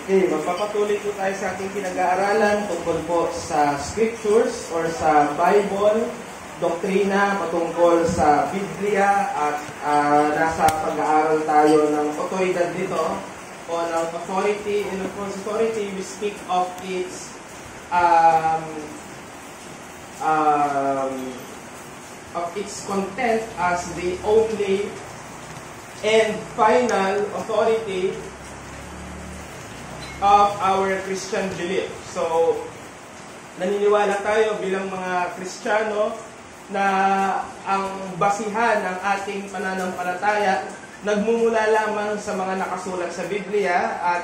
Okay, magpapatuloy po tayo sa ating pinag-aaralan tungkol po sa scriptures or sa Bible, doktrina patungkol sa Biblia at nasa pag-aaral tayo ng otoridad nito o ng authority. And of course, authority, we speak of its content as the only and final authority of our Christian belief. So, naniniwala tayo bilang mga Kristiyano na ang basihan ng ating pananampalataya nagmumula lamang sa mga nakasulat sa Biblia at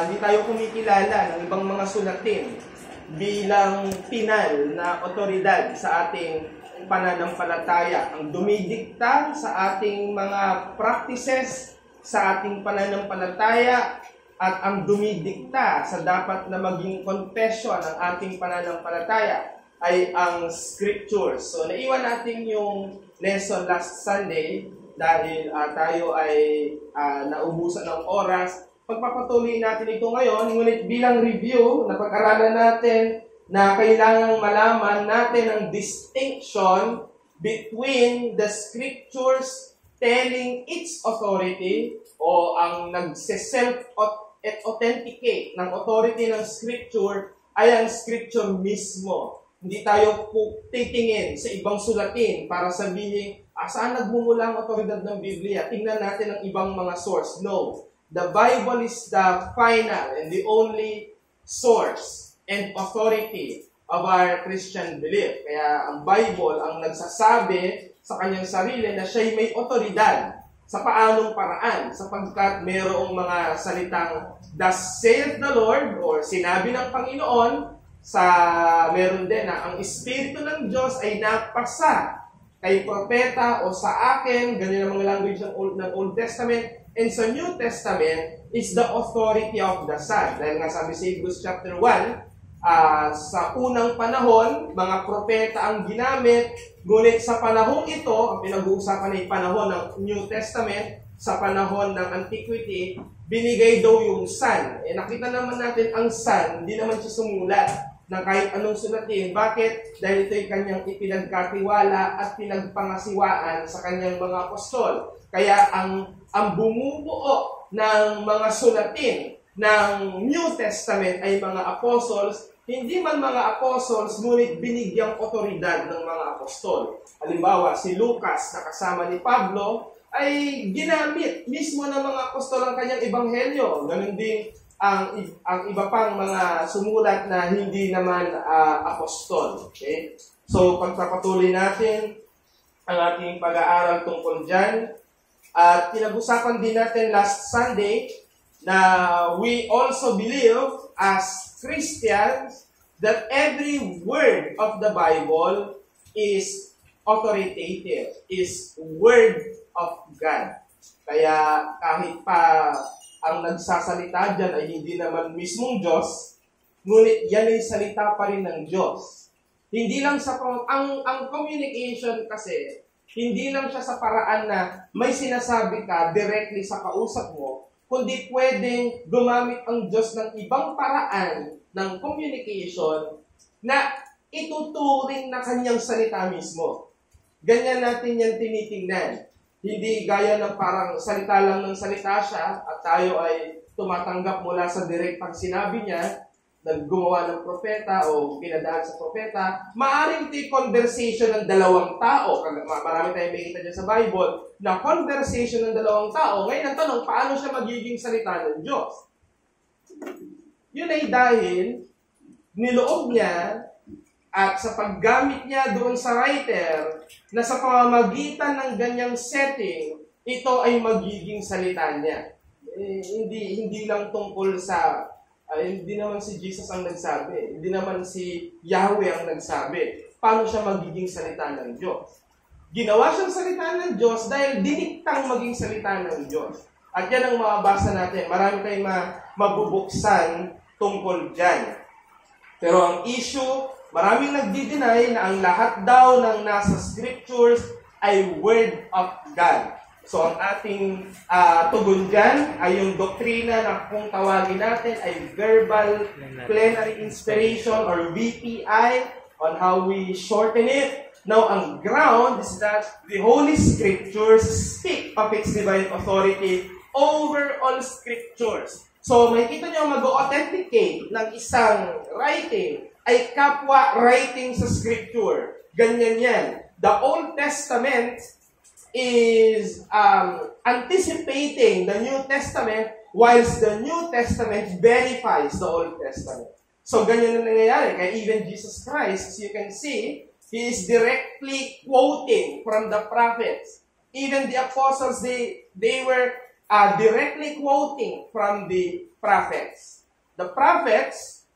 hindi tayo kumikilala ng ibang mga sulatin bilang pinal na otoridad sa ating pananampalataya. Ang dumidikta sa ating mga practices, sa ating pananampalataya, at ang dumidikta sa dapat na maging confession ng ating pananampalataya ay ang scriptures. So, naiwan natin yung lesson last Sunday dahil tayo ay naubusan ng oras. Pagpapatuloy natin ito ngayon, ngunit bilang review, napag-aralan natin na kailangang malaman natin ang distinction between the scriptures telling its authority o ang nagse-self-authenticate ng authority ng scripture ay ang scripture mismo. Hindi tayo titingin sa ibang sulatin para sabihin, saan nagmumula ang otoridad ng Biblia? Tingnan natin ang ibang mga source. No. The Bible is the final and the only source and authority of our Christian belief. Kaya ang Bible ang nagsasabi sa kanyang sarili na siya'y may otoridad sa paanong paraan sapagkat mayroong mga salitang thus saith the Lord or sinabi ng Panginoon sa meron din na ang Espiritu ng Diyos ay napasa kay propeta o sa akin, ganyan ang mga language ng Old Testament, and sa New Testament is the authority of the Son. Dahil nga sabi sa Hebrews chapter 1, sa unang panahon, mga propeta ang ginamit, ngunit sa panahong ito, ang pinag-uusapan ay panahon ng New Testament, sa panahon ng Antiquity, binigay daw yung Son. Nakita naman natin ang Son, hindi naman siya sumulat ng kahit anong sulatin. Bakit? Dahil ito'y kanyang ipinagkatiwala at pinagpangasiwaan sa kanyang mga apostol. Kaya ang bumubuo ng mga sulatin ng New Testament ay mga apostles, hindi man mga apostles, ngunit binigyang otoridad ng mga apostol. Halimbawa, si Lucas na kasama ni Pablo ay ginamit mismo ng mga apostol ang kanyang ebanghelyo. Ganun din ang iba pang mga sumulat na hindi naman apostol. Okay? So, pagpapatuloy natin ang ating pag-aaral tungkol dyan. At pinag-usapan din natin last Sunday na we also believe as Christians that every word of the Bible is authoritative, is word of God. Kaya kahit pa ang nagsasalita dyan ay hindi naman mismong Diyos, ngunit yan ay salita pa rin ng Diyos. Hindi lang sa ang communication kasi, hindi lang siya sa paraan na may sinasabi ka directly sa kausap mo, kundi pwedeng gumamit ang Diyos ng ibang paraan ng communication na ituturing na kanyang salita mismo. Ganyan natin yan tinitingnan. Hindi gaya ng parang salita lang ng salita siya at tayo ay tumatanggap mula sa direktang sinabi niya, naggumawa ng propeta o pinadaan sa propeta. Maaring ito'y conversation ng dalawang tao. Marami tayong makikita dyan sa Bible na conversation ng dalawang tao. Ngayon ang tanong, paano siya magiging salita ng Diyos? Yun ay dahil niloob niya at sa paggamit niya doon sa writer na sa pamamagitan ng ganyang setting, ito ay magiging salita niya. Hindi lang tungkol sa, hindi naman si Jesus ang nagsabi, hindi naman si Yahweh ang nagsabi. Paano siya magiging salita ng Diyos? Ginawa siyang salita ng Diyos dahil diniktang maging salita ng Diyos. At yan ang mababasa natin. Marami tayong mabubuksan tungkol dyan. Pero ang issue, maraming nagdi-deny na ang lahat daw ng nasa scriptures ay word of God. So ang ating tugon dyan ay yung doktrina na kung tawagin natin ay Verbal Plenary Inspiration or VPI on how we shorten it. Now, ang ground is that the Holy Scriptures speak of its divine authority over all Scriptures. So, makikita nyo mag-authenticate ng isang writing ay kapwa writing sa Scripture. Ganyan yan. The Old Testament is anticipating the New Testament whilst the New Testament verifies the Old Testament. So, ganyan na nangyayari. Kaya even Jesus Christ, as you can see, He is directly quoting from the prophets. Even the apostles, they were directly quoting from the prophets. The prophets,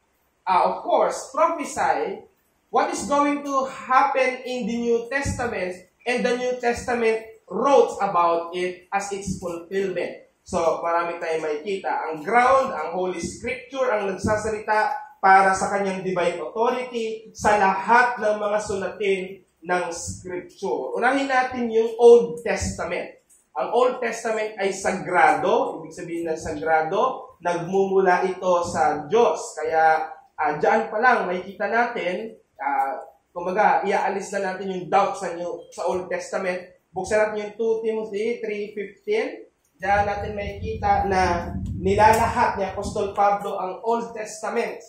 of course, prophesy what is going to happen in the New Testament, and the New Testament wrote about it as its fulfillment. So, marami tayong makikita. Ang ground, ang Holy Scripture, ang nagsasalita para sa kanyang divine authority sa lahat ng mga sulatin ng Scripture. Unahin natin yung Old Testament. Ang Old Testament ay sagrado, ibig sabihin ng sagrado, nagmumula ito sa Diyos. Kaya dyan pa lang makikita natin, kumbaga, iaalis na natin yung doubt sa Old Testament. Buksan natin yung 2 Timothy 3:15. Diyan natin makikita na nilalahat ni Apostol Pablo ang Old Testament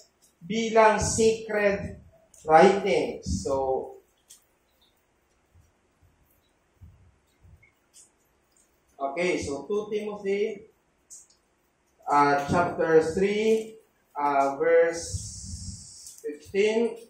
bilang sacred writings. So, okay, so 2 Timothy chapter 3 verse 15.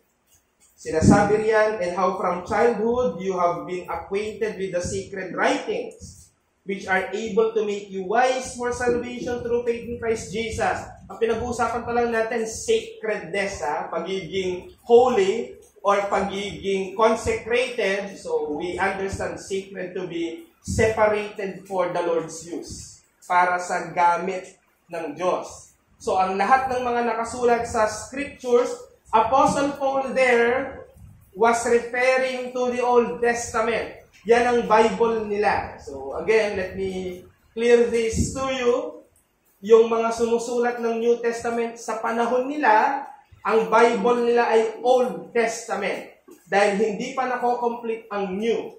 Sinasabi riyan, and how from childhood you have been acquainted with the sacred writings, which are able to make you wise for salvation through faith in Christ Jesus. Ang pinag-uusapan pa lang natin, sacredness, pagiging holy or pagiging consecrated. So we understand sacred to be separated for the Lord's use, para sa gamit ng Diyos. So ang lahat ng mga nakasulat sa Scriptures, Apostle Paul there was referring to the Old Testament. Yan ang Bible nila. So again, let me clear this to you. Yung mga sumusulat ng New Testament sa panahon nila, ang Bible nila ay Old Testament. Dahil hindi pa nako-complete ang New.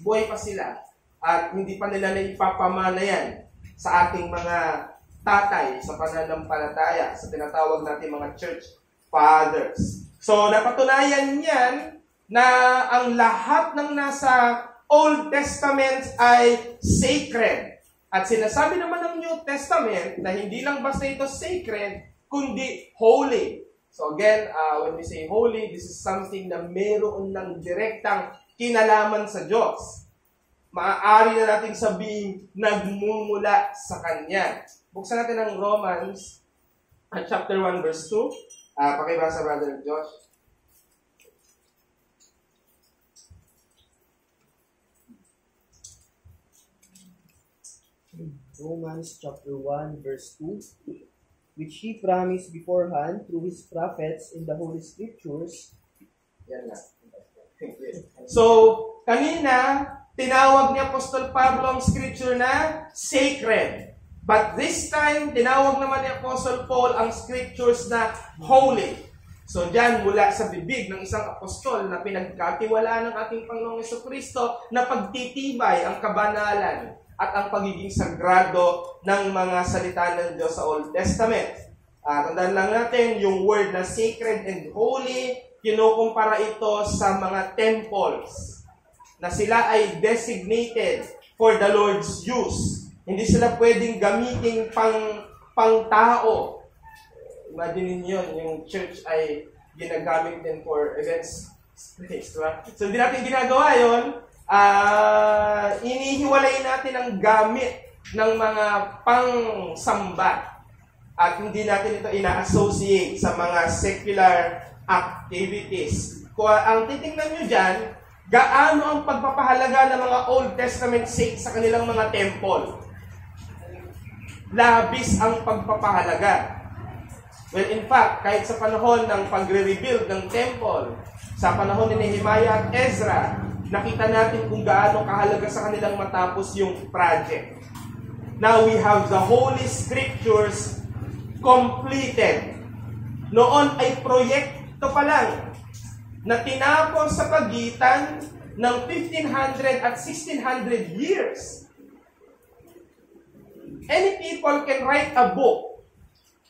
Buhay pa sila. At hindi pa nila naipapamana yan sa ating mga tatay sa pananampalataya, sa tinatawag natin mga church fathers. So, napatunayan niyan na ang lahat ng nasa Old Testament ay sacred. At sinasabi naman ng New Testament na hindi lang basta ito sacred, kundi holy. So again, when we say holy, this is something na meron ng direktang kinalaman sa Diyos. Maaari na natin sabihin, nagmumula sa Kanya. Buksan natin ang Romans chapter 1 verse 2. Pakibasa, Brother Josh. Romans chapter 1 verse 2, which He promised beforehand through His prophets in the Holy Scriptures. Yan na. So, kanina, tinawag ni Apostol Pablo ang Scripture na sacred. But this time, tinawag naman ni Apostle Paul ang Scriptures na holy. So, dyan mula sa bibig ng isang apostol na pinagkatiwalaan ng ating Panginoong Jesucristo na pagtitibay ang kabanalan at ang pagiging sagrado ng mga salita ng Diyos sa Old Testament. Tandaan lang natin, yung word na sacred and holy, kinukumpara ito sa mga temples na sila ay designated for the Lord's use. Hindi sila pwedeng gamitin pang tao. Imagine niyo, yung church ay ginagamit din for events. Diba? So, hindi natin ginagawa yun. Inihiwalay natin ang gamit ng mga pang-samba. At hindi natin ito ina-associate sa mga secular activities. Kung ang titingnan nyo dyan, gaano ang pagpapahalaga ng mga Old Testament saints sa kanilang mga temple. Labis ang pagpapahalaga. Well, in fact, kahit sa panahon ng pagre-rebuild ng temple, sa panahon ni Nehemiah at Ezra, nakita natin kung gaano kahalaga sa kanilang matapos yung project. Now we have the Holy Scriptures completed. Noon ay proyekto pa lang na tinapos sa pagitan ng 1500 at 1600 years. Any people can write a book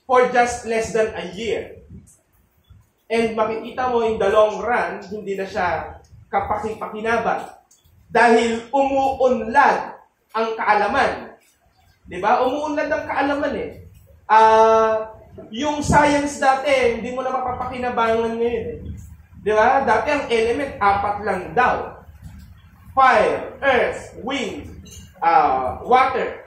for just less than a year. And makikita mo in the long run, hindi na siya kapaki-pakinabang. Dahil umuunlad ang kaalaman. Diba? Umuunlad ang kaalaman eh. Yung science dati, hindi mo na mapapakinabangan ngayon eh. Diba? Dati ang element, 4 lang daw. Fire, earth, wind, water.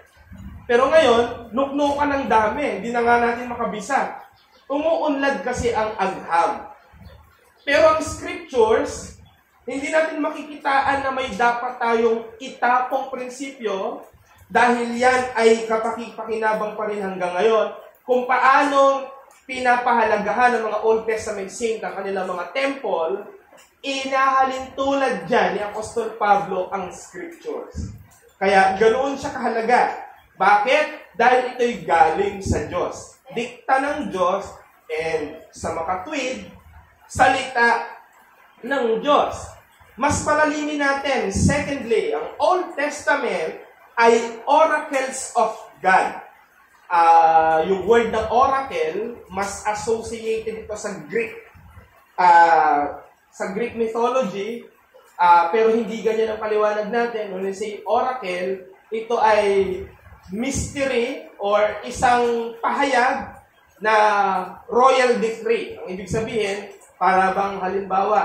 Pero ngayon, nuknukan ng dami. Hindi na nga natin makabisa. Umuunlad kasi ang agham. Pero ang scriptures, hindi natin makikitaan na may dapat tayong itapong prinsipyo dahil yan ay kapaki-pakinabang pa rin hanggang ngayon kung paanong pinapahalagahan ng mga Old Testament saint ang kanilang mga temple, inahalin tulad dyan ni Apostol Pablo ang scriptures. Kaya ganoon siya kahalaga. Bakit? Dahil ito'y galing sa Diyos. Dikta ng Diyos and sa makatwid, salita ng Diyos. Mas palalimin natin, secondly, ang Old Testament ay oracles of God. Yung word ng oracle, mas associated ito sa Greek. Sa Greek mythology, pero hindi ganyan ang paliwanag natin. When we say oracle, ito ay mystery or isang pahayag na royal decree. Ang ibig sabihin, para bang halimbawa,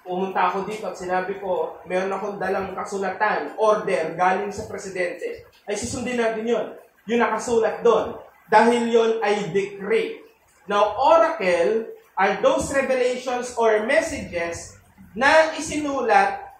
pumunta ako dito at sinabi ko, meron akong dalang kasulatan, order, galing sa presidente. Ay susundin natin yun. Yung nakasulat doon. Dahil yun ay decree. Now, oracle are those revelations or messages na isinulat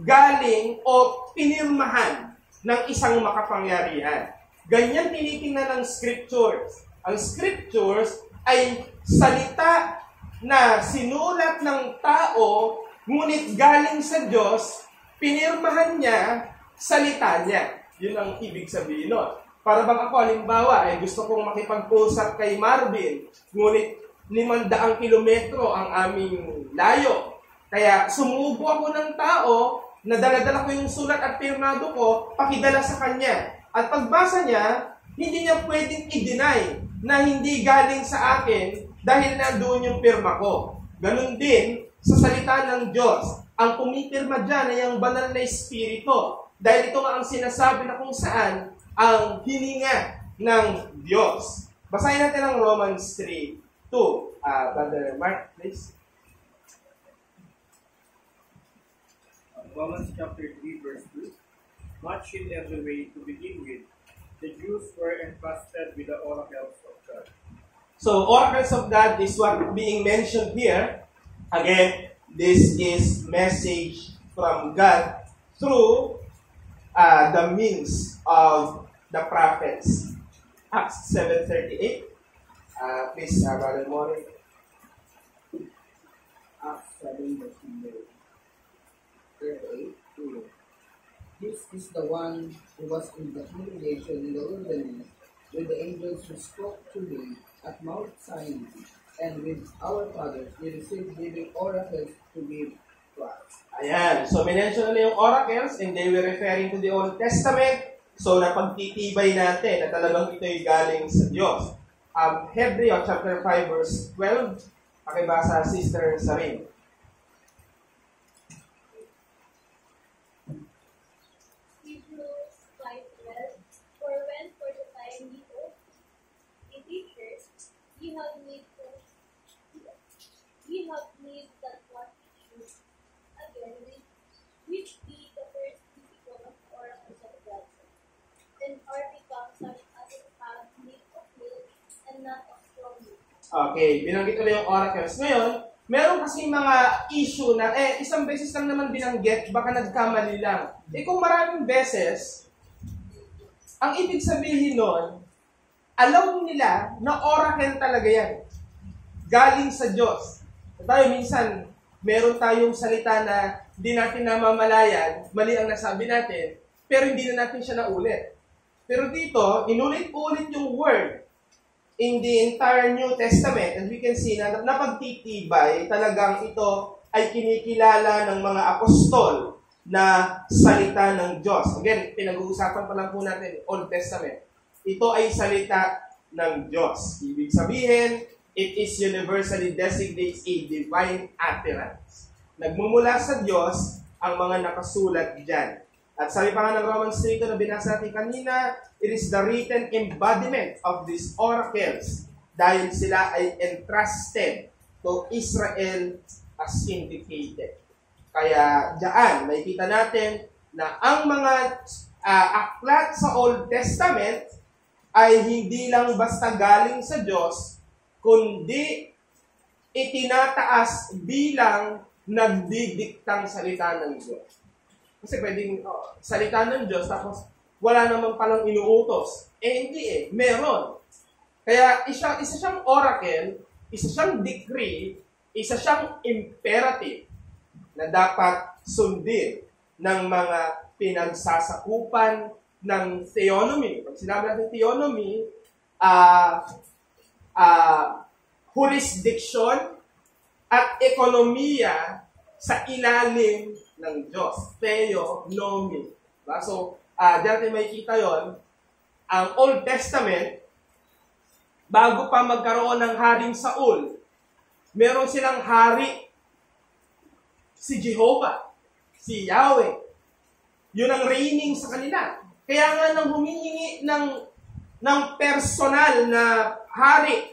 galing o pinirmahan ng isang makapangyarihan. Ganyan tinitingnan ng scriptures. Ang scriptures ay salita na sinulat ng tao, ngunit galing sa Diyos, pinirmahan niya, salita niya. Yun ang ibig sabihin nun. Para bang ako, halimbawa, gusto kong makipag-usap kay Marvin, ngunit 500 kilometro ang aming layo. Kaya sumubo ako ng tao, nadala-dala ko yung sulat at pirmado ko, pakidala sa kanya. At pagbasa niya, hindi niya pwedeng i-deny na hindi galing sa akin dahil nandoon yung pirma ko. Ganun din sa salita ng Diyos. Ang pumipirma dyan ay ang banal na espiritu. Dahil ito nga ang sinasabi na kung saan ang hininga ng Diyos. Basahin natin ang Romans 3:2. Brother Mark, please. Romans chapter 3, verse 2. Much in every way to begin with, the Jews were entrusted with the oracles of God. So, oracles of God is what being mentioned here. Again, this is message from God through the means of the prophets. Acts 7:38. Please, Brother Mori. Acts 7:38. This is the one who was in the congregation in the wilderness with the angels who spoke to him at Mount Sinai, and with our fathers we received living oracles to give to us. Ayan. So, minention na yung oracles and they were referring to the Old Testament. So, napagtitibay natin na talagang ito'y galing sa Diyos. Hebrew chapter 5 verse 12. Pakibasa, Sister Sarin. Hebrews 5:12. For when for the time ye hope, ye teachers, ye have need that one issue again, which be the first principle of oracles of God, and are become such as have need of milk and not of strong milk. Okay, binanggit ko na yung oracles. Ngayon, meron kasi mga issue na, isang beses lang naman binanggit, baka nagkamali lang. Kung maraming beses, ang ibig sabihin nun, alam nila na oracle talaga yan. Galing sa Diyos. Tayo minsan, meron tayong salita na hindi natin namamalayan, mali ang nasabi natin, pero hindi na natin siya naulit. Pero dito, inulit-ulit yung word in the entire New Testament, and we can see na napagtitibay, talagang ito ay kinikilala ng mga apostol na salita ng Diyos. Again, pinag-uusapan pa lang po natin, Old Testament. Ito ay salita ng Diyos. Ibig sabihin, it is universally designates a divine utterance. Nagmumula sa Diyos ang mga nakasulat dyan. At sabi pa nga ng Romans 3 na binasa natin kanina, it is the written embodiment of these oracles dahil sila ay entrusted to Israel as indicated. Kaya diyan, makikita natin na ang mga aklat sa Old Testament ay hindi lang basta galing sa Diyos, kundi itinataas bilang nagdidiktang salita ng Diyos. Kasi pwedeng salita ng Diyos tapos wala naman palang inuutos. Hindi meron. Kaya isa siyang oracle, isa siyang decree, isa siyang imperative na dapat sundin ng mga pinagsasakupan ng theonomy. Pag sinabi natin theonomy, jurisdiction at ekonomiya sa ilalim ng Diyos. Theonomy. Diba? So, diyan natin makikita yon. Ang Old Testament, bago pa magkaroon ng Haring Saul, meron silang hari, si Jehovah, si Yahweh. Yun ang reigning sa kanila. Kaya nga nang humihingi ng personal na hari,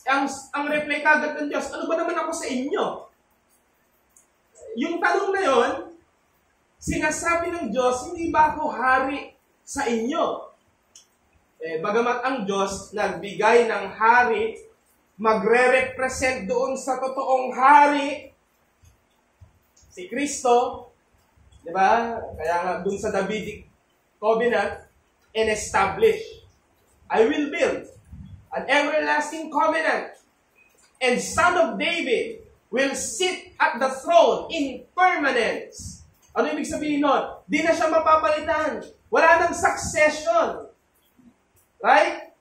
ang reply kagad ng Diyos, ano ba naman ako sa inyo? Yung tanong na yon, sinasabi ng Diyos, hindi ba ako hari sa inyo? Bagamat ang Diyos nagbigay ng hari, magre-represent doon sa totoong hari, si Kristo, di ba? Kaya nga doon sa Davidic covenant, and establish. I will build an everlasting covenant, and Son of David will sit at the throne in permanence. Ano ibig sabihin nun? Di na siya mapapalitan. Wala nang succession. Right?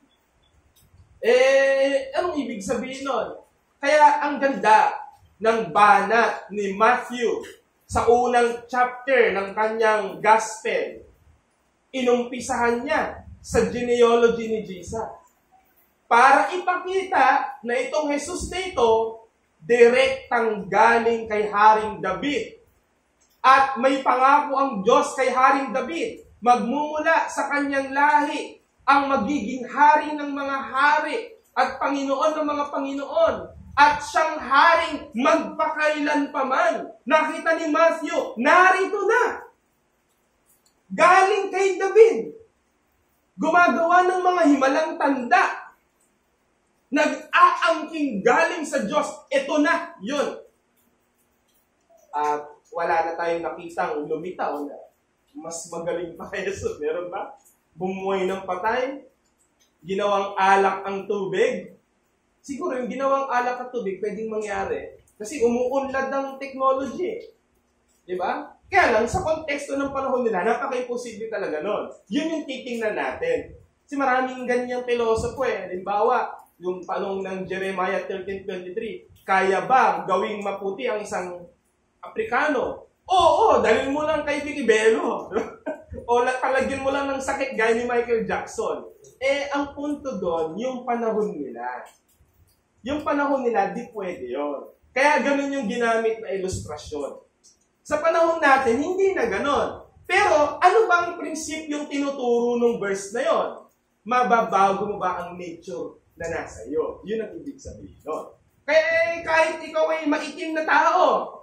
Anong ibig sabihin nun? Kaya ang ganda ng banat ni Matthew sa unang chapter ng kanyang gospel, inumpisahan niya sa genealogy ni Jesus. Para ipakita na itong Jesus na ito, direktang galing kay Haring David. At may pangako ang Diyos kay Haring David, magmumula sa kanyang lahi ang magiging hari ng mga hari at Panginoon ng mga Panginoon. At siyang haring magpakailan pa man. Nakita ni Matthew, narito na. Galing kay David. Gumagawa ng mga himalang tanda. Nag-aangking galing sa Diyos. Ito na, yun. At wala na tayong nakitang lumitaw na mas magaling pa kay Jesus. Meron ba? Bumuhay ng patay. Ginawang alak ang tubig. Siguro yung ginawang alak at tubig pwedeng mangyari. Kasi umuunlad ng technology. Diba? Kaya lang, sa konteksto ng panahon nila, napaka-imposible talaga nun. Yun yung titingnan natin. Kasi maraming ganyang pilosopo Halimbawa, yung tanong ng Jeremiah 13:23, kaya ba gawing maputi ang isang Aprikano? Oo, dalhin mo lang kay Vicky Bello. O palagyan mo lang ng sakit gaya ni Michael Jackson. Ang punto doon, yung panahon nila. Yung panahon nila, di pwede yun. Kaya ganun yung ginamit na ilustrasyon. Sa panahon natin, hindi na ganon. Pero, ano bang prinsipyong tinuturo ng verse na yon? Mababago mo ba ang nature na nasa iyo? Yun ang ibig sabihin nun. Kaya kahit ikaw ay maitim na tao,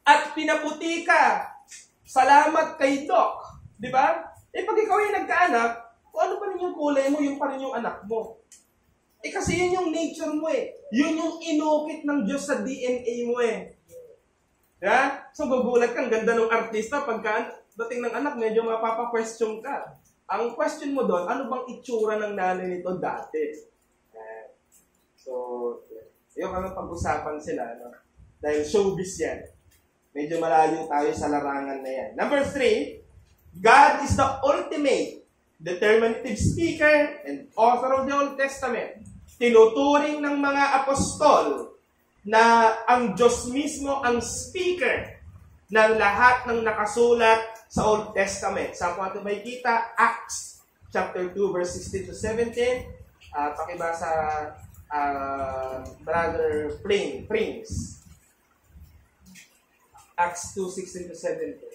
at pinaputi ka, salamat kay Doc. Di ba? Pag ikaw ay nagkaanak, kung ano pa rin yung kulay mo, yung pa rin yung anak mo. Kasi yun yung nature mo Yun yung inukit ng Diyos sa DNA mo Yeah? So, gugulat kang ganda ng artista pagka dating ng anak, medyo mapapa-question ka. Ang question mo doon, ano bang itsura ng nanay nito dati? So, yung pag-usapan sila, no? Dahil showbiz yan. Medyo malayo tayo sa larangan na yan. Number 3, God is the ultimate determinative speaker and author of the Old Testament. Tinuturing ng mga apostol na ang Diyos mismo ang speaker ng lahat ng nakasulat sa Old Testament. Saan po natin makikita? Acts chapter 2, verse 16 to 17. Pakibasa, Brother Prince. Acts 2, 16 to 17.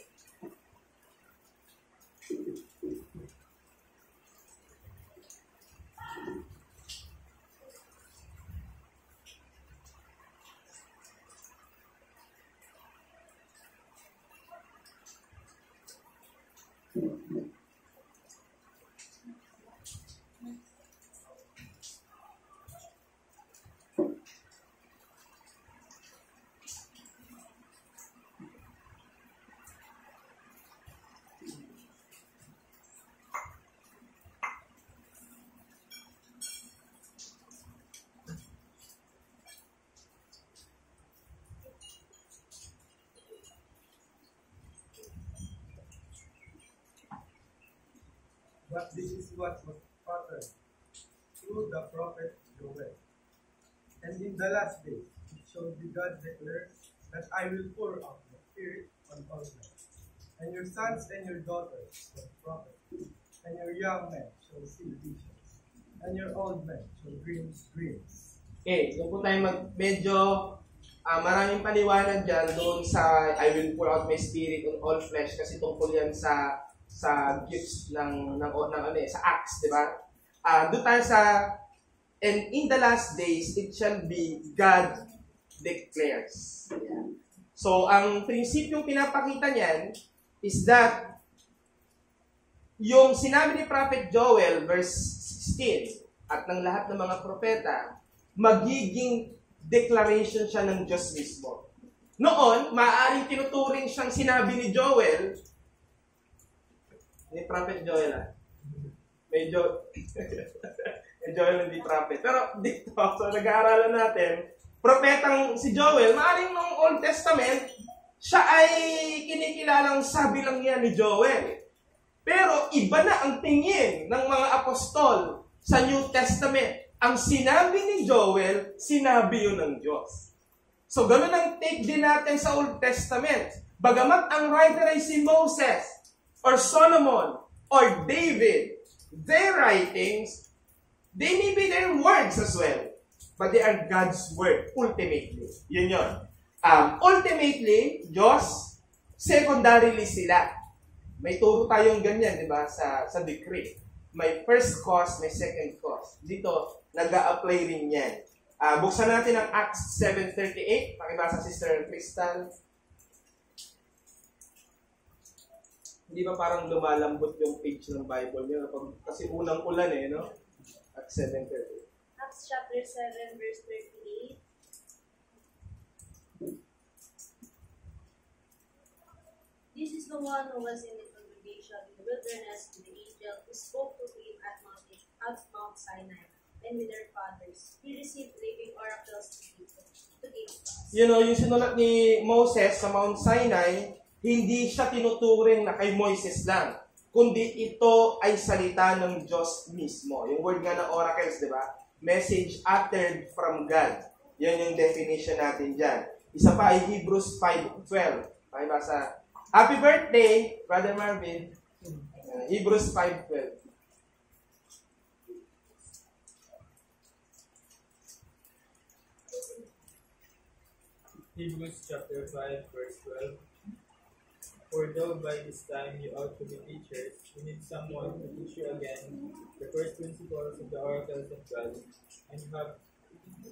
But this is what was uttered through the prophet Joel. And in the last days it shall be God declares that I will pour out the Spirit on all men. And your sons and your daughters shall prophesy, and your young men shall see visions, and your old men shall dream dreams. Okay, doon po tayo medyo maraming paliwanag dyan doon sa I will pour out my spirit on all flesh kasi tungkol yan sa gifts ng sa Acts, di ba? Doon tayo sa and in the last days it shall be God declares. Yeah. So ang prinsipyong pinapakita niyan is that yung sinabi ni Prophet Joel verse 16 at ng lahat ng mga propeta, magiging declaration siya ng Diyos mismo. Noon, maaaring tinuturing siyang sinabi ni Joel, ni Prophet Joel medyo Joel hindi prophet. Pero dito, so nag-aaralan natin, propetang si Joel, maaaring nung Old Testament, siya ay kinikilalang sabi lang yan ni Joel. Pero iba na ang tingin ng mga apostol sa New Testament. Ang sinabi ni Joel, sinabi yun ng Diyos. So ganun ang take din natin sa Old Testament. Bagamat ang writer ay si Moses, or Solomon, or David, their writings, they may be their words as well. But they are God's word, ultimately. Yun yun. Ultimately, Diyos, secondarily sila. May turo tayong ganyan, di ba, sa decree. May first cause, may second cause. Dito, nag-a-apply rin yan. Buksan natin ang Acts 7:38. Pakibasa Sister Crystal. Hindi ba parang lumalambot yung page ng Bible niyo? Kasi unang-ulan no? Acts 7:38. Acts chapter 7, verse 38. This is the one who was in the congregation in the wilderness with the angel who spoke to him at Mount Sinai, and with their fathers. He received living oracles to give us. Yung sinulat ni Moses sa Mount Sinai, hindi siya tinuturing na kay Moises lang, kundi ito ay salita ng Diyos mismo. Yung word nga ng oracles, di ba? Message uttered from God. Yan yung definition natin dyan. Isa pa ay Hebrews 5:12. Pakibasa. Happy birthday, Brother Marvin. Hebrews 5:12. Hebrews chapter 5, verse 12. For though by this time you ought to be teachers, you need someone to teach you again the first principles of the oracles of God, and you have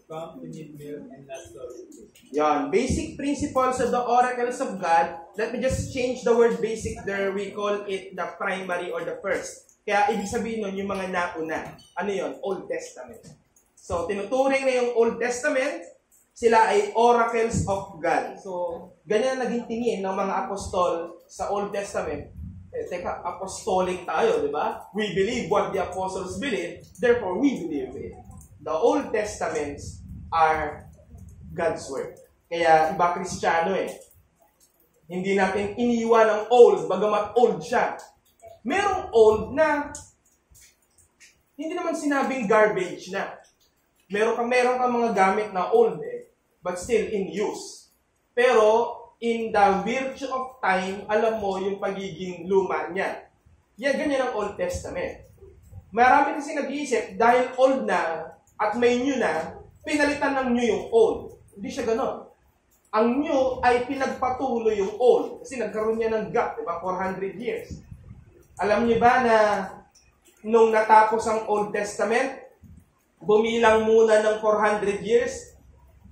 come to need milk and not solid. Yan, basic principles of the oracles of God. Let me just change the word basic there. We call it the primary or the first. Kaya ibig sabihin nun yung mga nauna. Ano yun? Old Testament. So, tinuturing na yung Old Testament, sila ay oracles of God. So, ganyan naging tingin ng mga apostol sa Old Testament. Teka, apostolic tayo, di ba? We believe what the apostles believe, therefore we believe it. The Old Testaments are God's word. Kaya iba Kristiyano Hindi natin iniwan ang old, bagamat old siya. Merong old na hindi naman sinabing garbage na. Meron ka mga gamit na old but still in use. Pero in the virtue of time, alam mo yung pagiging luma niya. Ganyan ang Old Testament. Marami kasi nag-iisip, dahil old na at may new na, pinalitan ng new yung old. Hindi siya ganon. Ang new ay pinagpatuloy yung old. Kasi nagkaroon niya ng gap, diba? 400 years. Alam niyo ba na nung natapos ang Old Testament, bumilang muna ng 400 years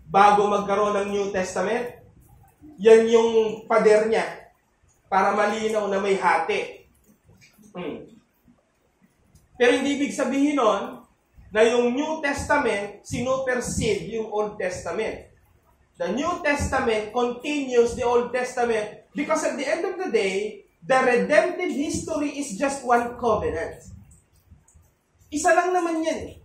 bago magkaroon ng New Testament? Yan yung pader niya para malinaw na may hati. Pero hindi ibig sabihin nun na yung New Testament sinupersede yung Old Testament. The New Testament continues the Old Testament because at the end of the day, the redemptive history is just one covenant. Isa lang naman yan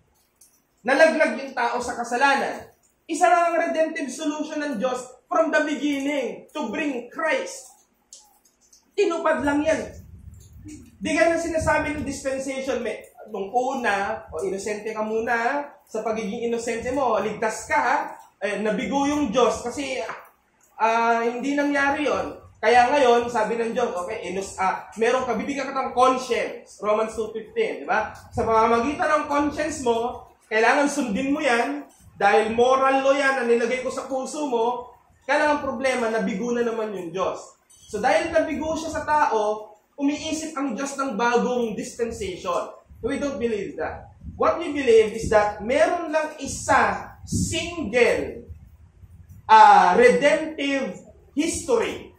Nalaglag yung tao sa kasalanan. Isa lang ang redemptive solution ng Diyos from the beginning to bring Christ. Tinupad lang yan. Di ka na sinasabi ng dispensation, nung una, inosente ka muna, sa pagiging inosente mo, ligtas ka, nabigo yung Diyos kasi hindi nangyari yon. Kaya ngayon, sabi ng Diyos, okay, meron ka, bibigyan ka ng conscience. Romans 2:15, di ba? Sa pamamagitan ng conscience mo, kailangan sundin mo yan, dahil moral law yan na nilagay ko sa puso mo, kailangan problema, nabigo na naman yung Diyos. So dahil nabigo siya sa tao, umiisip ang Diyos ng bagong dispensation. We don't believe that. What we believe is that meron lang isa single redemptive history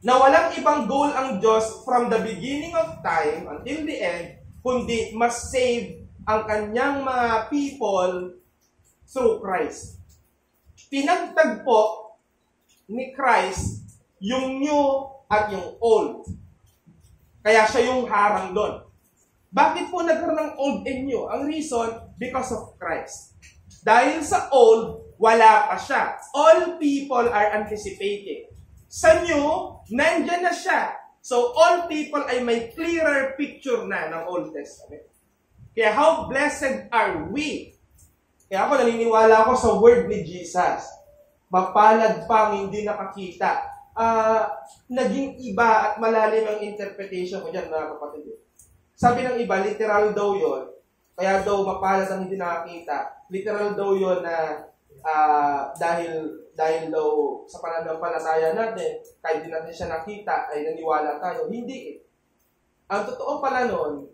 na walang ibang goal ang Diyos from the beginning of time until the end, kundi mas save ang kanyang mga people through Christ. Pinagtagpo ni Christ yung new at yung old. Kaya siya yung harang doon. Bakit po nagkaroon ng old and new? Ang reason, because of Christ. Dahil sa old, wala pa siya. All people are anticipating. Sa new, nandyan na siya. So, all people ay may clearer picture na ng Old Testament. Kaya how blessed are we? Kaya ako naniniwala ako sa word ni Jesus. Mapalad pang hindi nakakita. Naging iba at malalim ang interpretation ko dyan, mga kapatid. Sabi ng iba, literal daw yon. Kaya daw mapalad ang hindi nakakita. Literal daw yon na dahil daw sa pananampalataya natin, kahit di natin siya nakita, ay naniwala tayo. Hindi Ang totoo pala nun,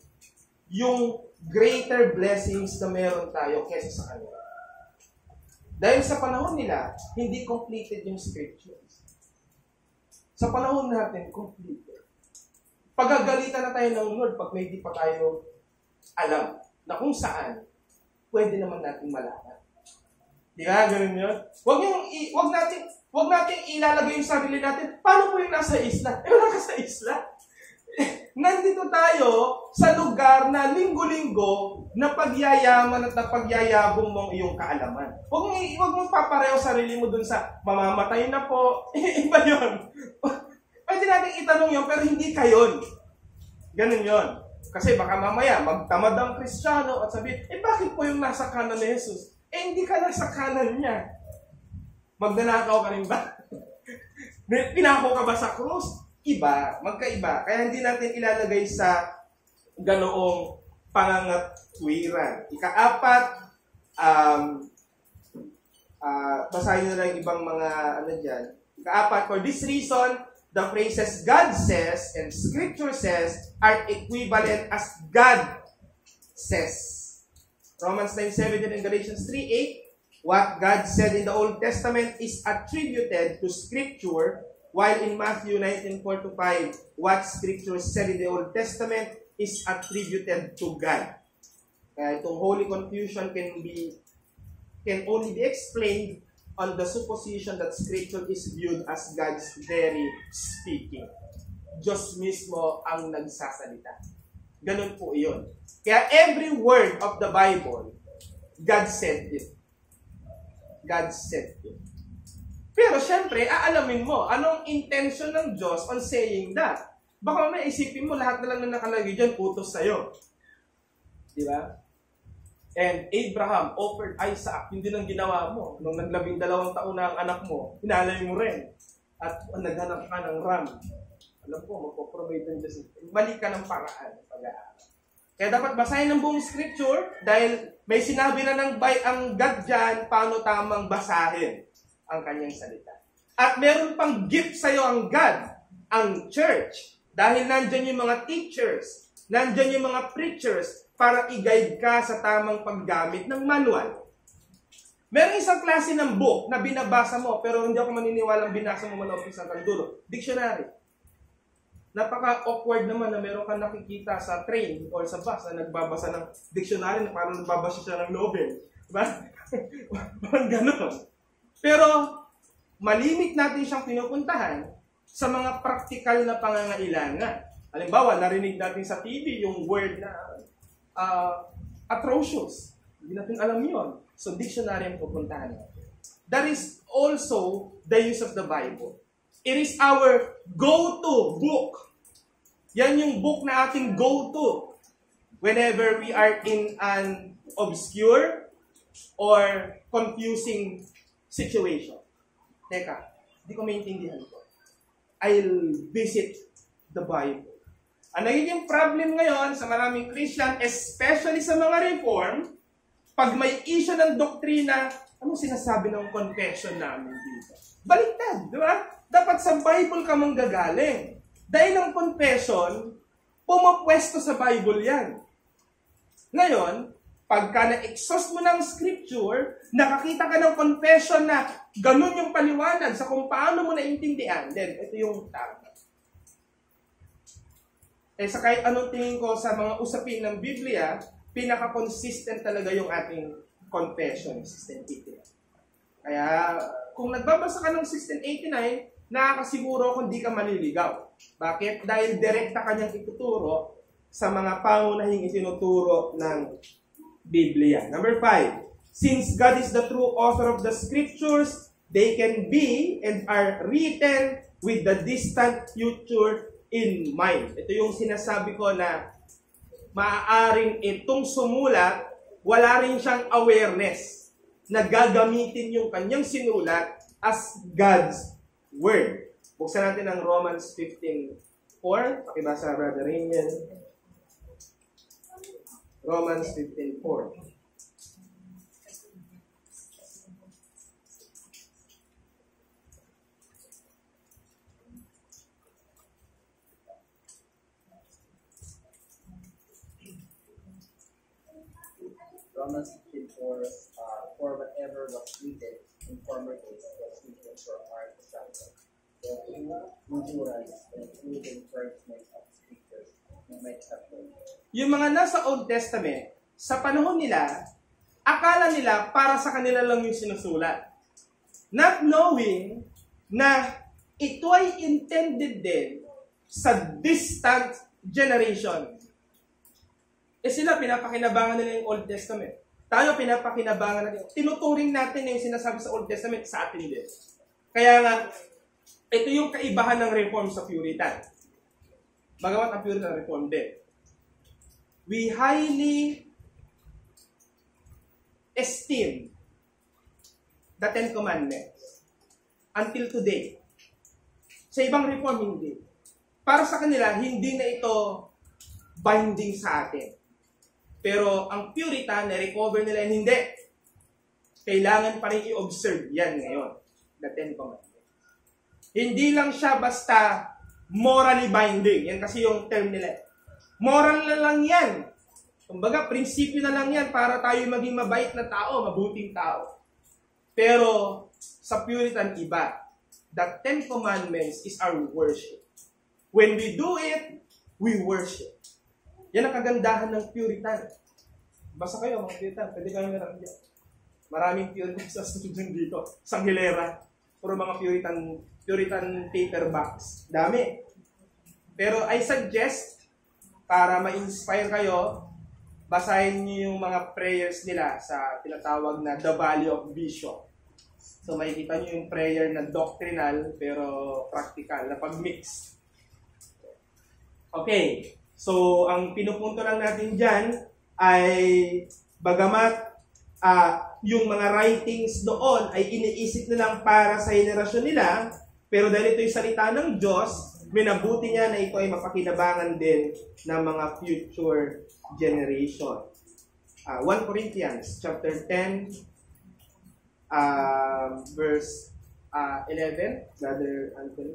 yung greater blessings na meron tayo kesa sa kanila. Dahil sa panahon nila, hindi completed yung scriptures. Sa panahon natin, completed. Pagagalitan na tayo ng Lord pag may di pa tayo alam na kung saan pwede naman natin malaman. Di ba? Ganun yun? Huwag natin ilalagay yung sarili natin. Paano po yung nasa isla? Wala ka sa isla. Nandito tayo sa lugar na linggo-linggo na pagyayaman at napagyayabong mong iyong kaalaman. Huwag mong papareho sarili mo dun sa mamamatay na po. Iba yun. Pwede natin itanong yun, pero hindi ka yun. Ganun yun. Kasi baka mamaya, magtamad ang Kristiyano at sabihin, bakit po yung nasa kanan ni Jesus? Hindi ka nasa kanan niya. Magnanakaw ka rin ba? Pinako ka ba sa krus? Iba, magkaiba. Kaya hindi natin ilalagay sa ganoong pangangatwiran. Ika-apat, basahin na lang ibang mga dyan. Ika-apat, for this reason, the phrases God says and Scripture says are equivalent as God says. Romans 9:17 and Galatians 3:8, what God said in the Old Testament is attributed to Scripture, while in Matthew 19:4-5, what Scripture said in the Old Testament is attributed to God. Kaya itong holy confusion can only be explained on the supposition that Scripture is viewed as God's very speaking. Diyos mismo ang nagsasalita. Ganun po iyon. Kaya every word of the Bible, God said it. God said it. Pero syempre, aalamin mo, anong intention ng Diyos on saying that? Baka may isipin mo, lahat na lang na nakalagay dyan, utos sa'yo. Di ba? And Abraham offered Isaac, hindi lang ginawa mo. Nung 12 taon na ang anak mo, hinalay mo rin. At naghanap ka ng ram. Alam ko, magpo-provide ng Diyos. Mali ka ng paraan pag-aaral. Kaya dapat basahin ng buong scripture dahil may sinabi na ng ang God dyan paano tamang basahin ang kanyang salita. At meron pang gift sa'yo ang God, ang church. Dahil nandyan yung mga teachers, nandyan yung mga preachers para i-guide ka sa tamang paggamit ng manual. Meron isang klase ng book na binabasa mo, pero hindi ako maniniwalang binasa mo mula umpisa hanggang dulo. Dictionary. Napaka-awkward naman na meron kang nakikita sa train or sa bus na nagbabasa ng dictionary na parang nagbabasa siya ng novel. Diba? Parang gano'n. Pero, malimit natin siyang pinupuntahan sa mga praktikal na pangangailangan. Halimbawa, narinig natin sa TV yung word na atrocious. Hindi natin alam yon. So, dictionary ang pupuntahan natin. That is also the use of the Bible. It is our go-to book. Yan yung book na ating go-to whenever we are in an obscure or confusing situation. Teka, hindi ko maintindihan ko. I'll visit the Bible. Ang nagiging problem ngayon sa maraming Christian, especially sa mga Reform, pag may issue ng doktrina, ano sinasabi ng confession namin dito? Baliktad, di ba? Dapat sa Bible ka manggagaling. Dahil ang confession, pumapwesto sa Bible yan. Ngayon, pagka na-exhaust mo ng scripture, nakakita ka ng confession na ganun yung paliwanag sa kung paano mo naintindihan, then ito yung tama. Sa kahit anong tingin ko sa mga usapin ng Biblia, pinaka-consistent talaga yung ating confession, 1689. Kaya, kung nagbabasa ka ng 1689, nakakasiguro kung di ka maliligaw. Bakit? Dahil direkta kanyang ituturo sa mga pangunahing itinuturo ng Biblia. Number 5, since God is the true author of the scriptures, they can be and are written with the distant future in mind. Ito yung sinasabi ko na maaaring itong sumulat, wala rin siyang awareness na gagamitin yung kanyang sinulat as God's Word. Buksan natin ang Romans 15:4. Pakibasa, Brother Rainier. Romans 15:4. Romans 15:4, for whatever was written in former days was written for our instruction, the endurance and through the encouragement of scriptures we might have faith. Yung mga nasa Old Testament, sa panahon nila, akala nila para sa kanila lang yung sinusulat. Not knowing na ito ay intended din sa distant generation. Sila, pinapakinabangan nila yung Old Testament. Tayo, pinapakinabangan natin. Tinuturing natin yung sinasabi sa Old Testament sa atin din. Kaya nga, ito yung kaibahan ng Reform sa Puritan. Bagamat ang Puritan Reform din. We highly esteem the Ten Commandments until today. Sa ibang Reform, hindi. Para sa kanila, hindi na ito binding sa atin. Pero ang Puritan, na-recover nila hindi. Kailangan pa rin i-observe yan ngayon. The Ten Commandments. Hindi lang siya basta morally binding. Yan kasi yung term nila. Moral na lang yan. Kumbaga, prinsipyo na lang yan para tayo maging mabait na tao, mabuting tao. Pero sa Puritan, iba. The Ten Commandments is our worship. When we do it, we worship. Yan ang kagandahan ng Puritan. Basta kayo, mga Puritan. Pwede kayo meron dyan. Maraming Puritan sa student dito. Sang Hilera. Puro mga Puritan paperbacks. Dami. Pero I suggest, para ma-inspire kayo, basahin niyo yung mga prayers nila sa tinatawag na The Valley of Vision. So makikita nyo yung prayer na doctrinal pero practical, na pag-mix. Okay, so ang pinupunto lang natin dyan ay bagamat yung mga writings doon ay iniisip na lang para sa henerasyon nila, pero dahil ito'y salita ng Diyos, minabuti niya na ito ay mapakinabangan din ng mga future generation. 1 Corinthians chapter 10, verse 11, Brother Anthony.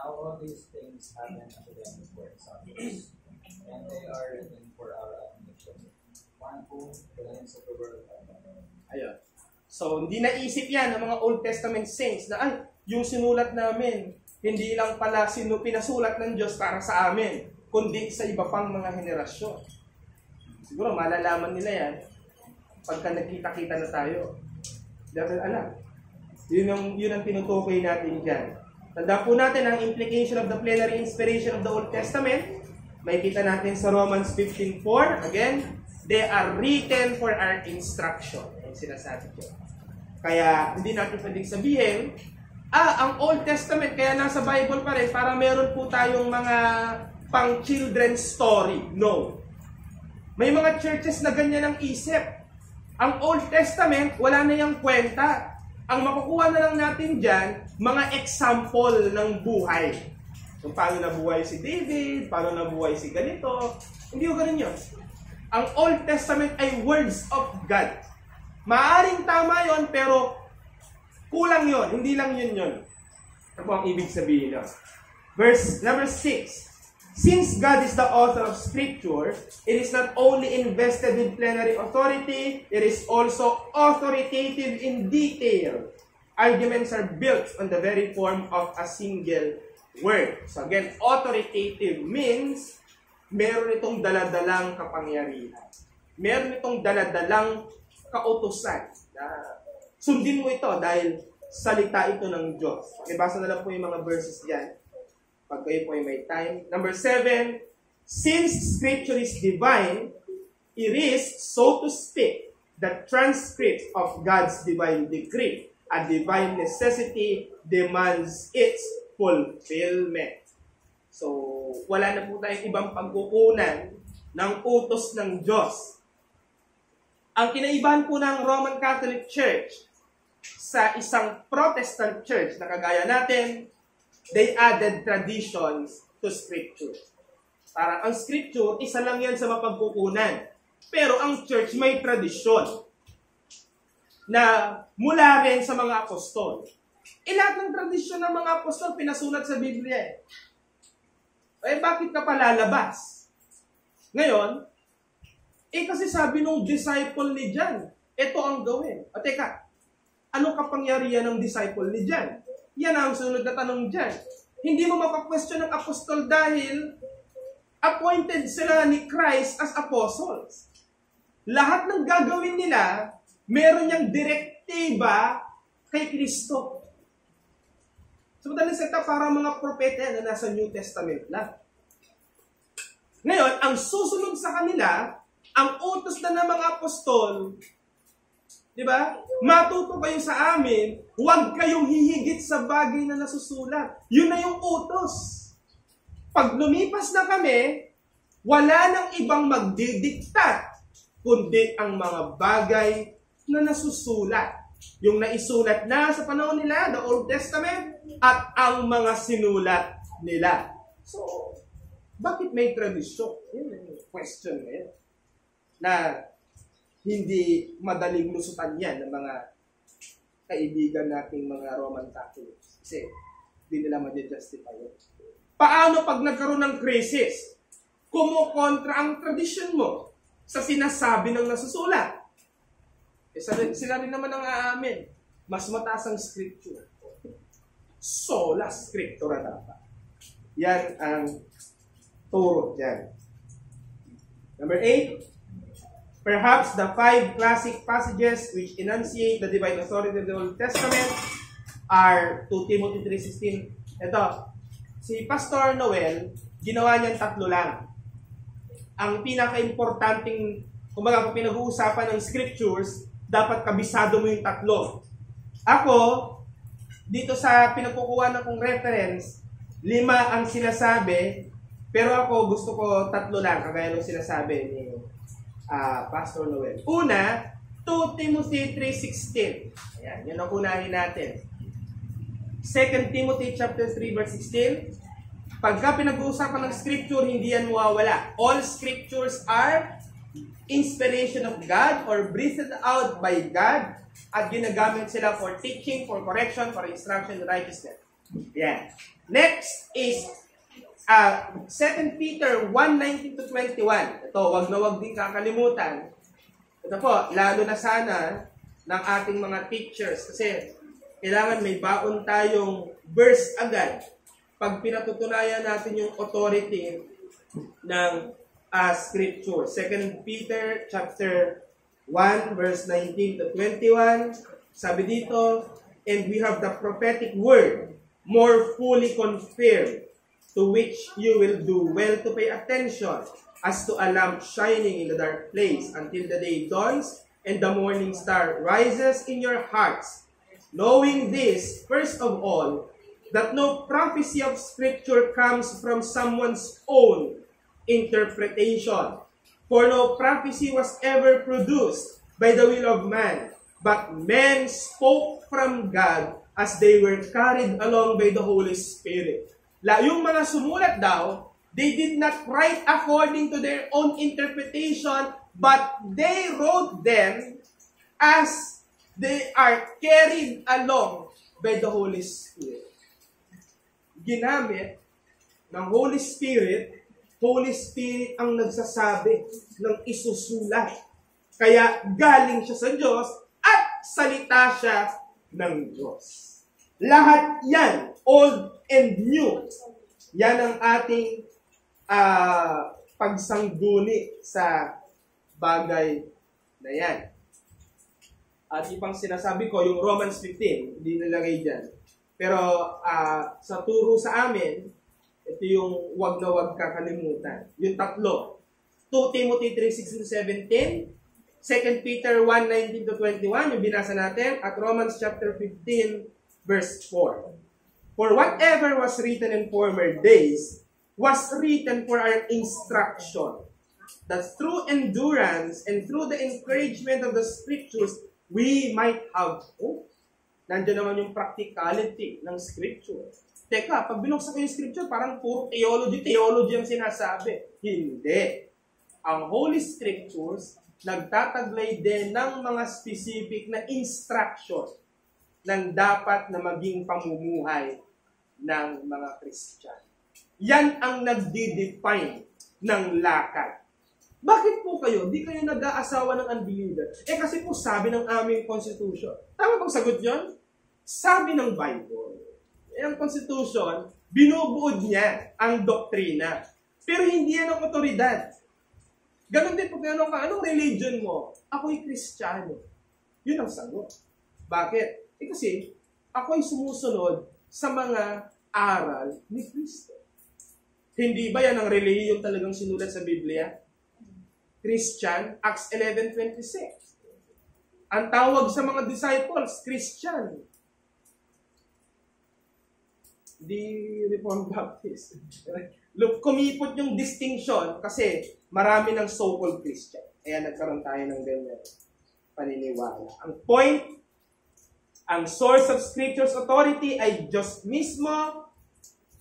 Now all these things happen unto them for examples, and they are written for our admonition, one whom the ends of the world are known. Ayun. So, hindi naisip yan ng mga Old Testament saints na, ay, yung sinulat namin, hindi lang pala pinasulat ng Diyos para sa amin, kundi sa iba pang mga henerasyon. Siguro, malalaman nila yan pagka nagkita-kita na tayo. Dapat alam. Yun ang tinutukoy natin dyan. Tanda po natin ang implication of the plenary inspiration of the Old Testament. Makikita natin sa Romans 15:4. Again, they are written for our instruction. Ang sinasabi ko. Kaya hindi natin pwedeng sabihin, ang Old Testament kaya nasa Bible pa rin para meron po tayong mga pang children's story. No. May mga churches na ganyan ang isip. Ang Old Testament, wala na yung kwenta. Ang makukuha na lang natin dyan, mga example ng buhay. Kung paano nabuhay si David, paano nabuhay si ganito. Hindi ko ganun yun. Ang Old Testament ay words of God. Maaring tama yon pero kulang yon. Hindi lang yun. Ano po ang ibig sabihin nun? Verse number 6. Since God is the author of Scripture, it is not only invested with plenary authority, it is also authoritative in detail. Arguments are built on the very form of a single word. So again, authoritative means meron itong daladalang kapangyarihan. Meron itong daladalang kautusan. Sundin mo ito dahil salita ito ng Diyos. Ibasa na lang po yung mga verses diyan. Pag kayo po ay may time. Number 7, since Scripture is divine, it is, so to speak, the transcript of God's divine decree. A divine necessity demands its fulfillment. So, wala na po tayong ibang pagkukunan ng utos ng Diyos. Ang kinaibahan po ng Roman Catholic Church sa isang Protestant church na kagaya natin, they added traditions to Scripture. Parang ang Scripture, isa lang yan sa mapagkukunan. Pero ang church may tradisyon na mula rin sa mga apostol. Lahat ng tradisyon ng mga apostol pinasulat sa Biblia. Bakit ka pa lalabas? Ngayon, kasi sabi nung disciple ni John, ito ang gawin. Teka, ano kapangyarihan ng disciple ni John? Yan ang sunod na tanong dyan. Hindi mo mapag-question ng apostol dahil appointed sila ni Christ as apostles. Lahat ng gagawin nila, meron niyang direktiba kay Kristo. So, madaling seta para mga propeta na nasa New Testament lang. Ngayon, ang susunod sa kanila, ang utos na ng mga apostol, di ba? Matuto kayo sa amin, huwag kayong hihigit sa bagay na nasusulat. Yun na yung utos. Pag lumipas na kami, wala nang ibang magdidiktat, kundi ang mga bagay na nasusulat. Yung naisulat na sa panahon nila, the Old Testament, at ang mga sinulat nila. So, bakit may tradisyon? Yun yung question ngayon. Na hindi madaling lusutan yan ng mga kaibigan nating mga Roman Catholics. Kasi hindi nila ma-justify yun. Paano pag nagkaroon ng crisis? Kumukontra ang tradisyon mo sa sinasabi ng nasusulat. Sila rin naman ang aamin. Mas mataas ang scripture. Sola scriptura dapat. Yan ang turo dyan. Number 8, perhaps the 5 classic passages which enunciate the divine authority of the Old Testament are 2 Timothy 3:16. Ito, si Pastor Noel, ginawa niyang 3 lang. ang pinaka-importanting, kumbaga kung pinag-uusapan ng scriptures, dapat kabisado mo yung tatlo. Ako, dito sa pinagkukuha kong reference, 5 ang sinasabi, pero ako gusto ko 3 lang, kagaya ng sinasabi ni Pastor Noel. Una, 2 Timothy 3:16. Ayan, yun ang unahin natin. 2 Timothy chapter 3 verse 16. Pagka pinag-uusapan ng scripture, hindi yan mawawala. All scriptures are inspiration of God or breathed out by God at ginagamit sila for teaching, for correction, for instruction in righteousness. Yan. Next is 2 Peter 1:19-21. Ito, wag na wag din kakalimutan. Ito po, lalo na sana ng ating mga teachers kasi kailangan may baon tayong verse agad pag pinatutunayan natin yung authority ng scripture. 2 Peter chapter 1 verse 19-21. Sabi dito, and we have the prophetic word more fully confirmed, to which you will do well to pay attention as to a lamp shining in the dark place until the day dawns and the morning star rises in your hearts. Knowing this, first of all, that no prophecy of Scripture comes from someone's own interpretation. For no prophecy was ever produced by the will of man, but men spoke from God as they were carried along by the Holy Spirit. Yung mga sumulat daw, they did not write according to their own interpretation, but they wrote them as they are carried along by the Holy Spirit. Ginamit ng Holy Spirit ang nagsasabi ng isusulat. Kaya galing siya sa Diyos at salita siya ng Diyos. Lahat yan, old and new. Yan ang ating pagsangguni sa bagay na yan. At ibang sinasabi ko, yung Romans 15, hindi nilagay dyan. Pero sa turo sa amin, ito yung wag na wag kakalimutan. Yung 3. 2 Timothy 3:16-17, 2 Peter 1:19-21, yung binasa natin, at Romans chapter 15, verse 4. For whatever was written in former days was written for our instruction, that through endurance and through the encouragement of the scriptures, we might have hope. Nandiyan naman yung practicality ng scripture. Teka, pag binuksan ko yung scripture, parang puro theology ang sinasabi. Hindi. Ang Holy Scriptures, nagtataglay din ng mga specific na instruction ng dapat na maging pamumuhay ng mga Christian. Yan ang nagdi-define ng lakad. Bakit po kayo? Di kayo nag-aasawa ng unbeliever? Kasi po sabi ng aming Constitution. Tama bang sagot yun? Sabi ng Bible. Ang Constitution, binubuod niya ang doktrina. Pero hindi yan ang otoridad. Ganon din po, anong religion mo? Ako'y Kristiyano. Yun ang sagot. Bakit? Kasi ako'y sumusunod sa mga aral ni Kristo. Hindi ba yan ang relihiyon talagang sinulat sa Biblia? Christian, Acts 11:26. Ang tawag sa mga disciples, Christian. Di Reformed Baptist. Look, kumipot yung distinction kasi marami ng so-called Christian. Kaya nagkaroon tayo ng ganyan paniniwala. Ang point, ang source of Scripture's authority ay Diyos mismo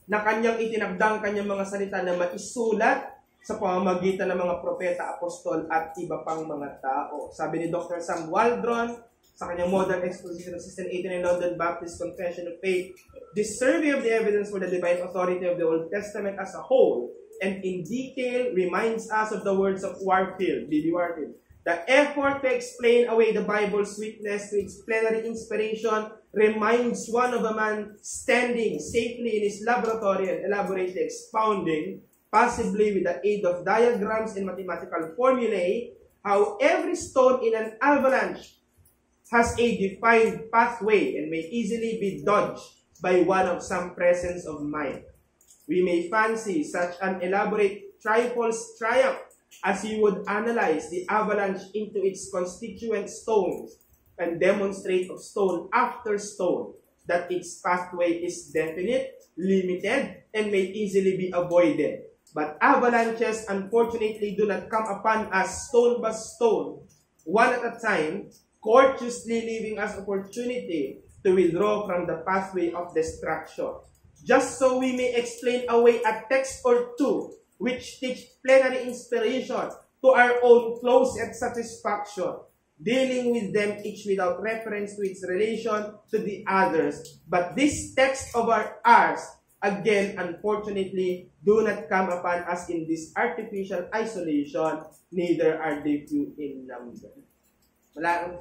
na kanyang itinagdang kanyang mga salita na maisulat sa pamamagitan ng mga propeta, apostol at iba pang mga tao. Sabi ni Dr. Sam Waldron sa kanyang Modern Exposition of 1689 London Baptist Confession of Faith, this survey of the evidence for the divine authority of the Old Testament as a whole and in detail reminds us of the words of Warfield, B.B. Warfield. The effort to explain away the Bible's witness to its plenary inspiration reminds one of a man standing safely in his laboratory and elaborately expounding, possibly with the aid of diagrams and mathematical formulae, how every stone in an avalanche has a defined pathway and may easily be dodged by one of some presence of mind. We may fancy such an elaborate triple's triumph as you would analyze the avalanche into its constituent stones and demonstrate of stone after stone that its pathway is definite, limited, and may easily be avoided. But avalanches, unfortunately, do not come upon us stone by stone, one at a time, courteously leaving us opportunity to withdraw from the pathway of destruction. Just so we may explain away a text or two which teach plenary inspiration to our own closet satisfaction, dealing with them each without reference to its relation to the others. But this text of ours, again, unfortunately, do not come upon us in this artificial isolation, neither are they few in number.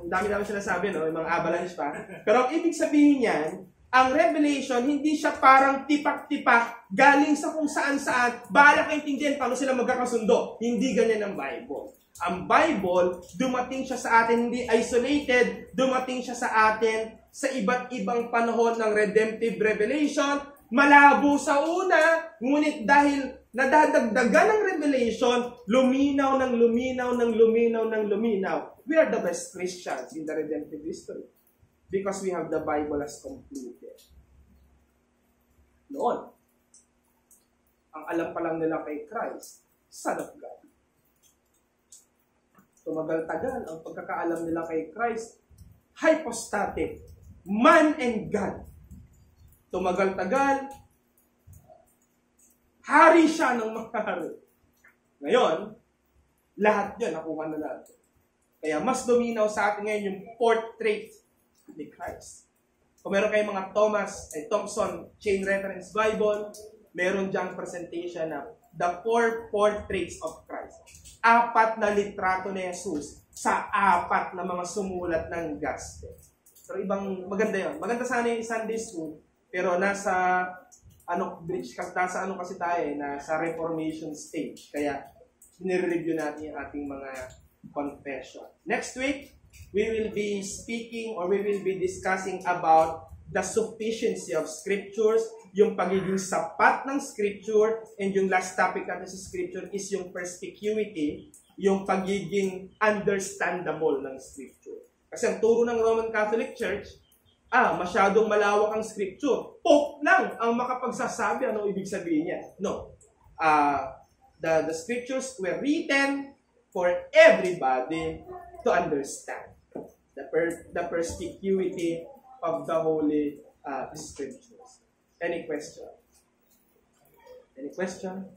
Dami-dami sinasabi, no? Yung mga avalanche pa. Pero ang ibig sabihin yan, ang Revelation, hindi siya parang tipak-tipak, galing sa kung saan-saan, bahala kayo intindihan paano sila magkakasundo. Hindi ganyan ang Bible. Ang Bible, dumating siya sa atin, hindi isolated, dumating siya sa atin sa iba't ibang panahon ng redemptive revelation. Malabo sa una, ngunit dahil nadadagdagan ng revelation, luminaw ng luminaw ng luminaw ng luminaw. We are the best Christians in the redemptive history because we have the Bible as completed. Noon, ang alam pa lang nila kay Christ, Son of God. Tumagal-tagal ang pagkakaalam nila kay Christ, hypostatic, man and God. Tumagal-tagal, hari siya ng mga hari. Ngayon, lahat yan nakuha na natin. Kaya mas luminaw sa atin ngayon yung portrait ni Christ. Kung meron kayong mga Thompson Chain Reference Bible, meron diyang presentation na the 4 portraits of Christ. 4 na litrato ni Jesus sa 4 na mga sumulat ng gospel. Pero ibang, maganda yun. Maganda sana yung Sunday school, pero nasa kasi tayo, nasa Reformation stage. Kaya, nire-review natin yung ating mga confession. Next week, we will be speaking or we will be discussing about the sufficiency of scriptures, yung pagiging sapat ng scripture, and yung last topic natin sa scripture is yung perspicuity, yung pagiging understandable ng scripture. Kasi ang turo ng Roman Catholic Church, masyadong malawak ang scripture. Pope lang ang makapagsasabi ano ibig sabihin niya. No. The scriptures were written for everybody to understand. The perspicuity of the Holy Scriptures. Any question? Any question?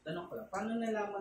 Tanong ko lang, paano nalaman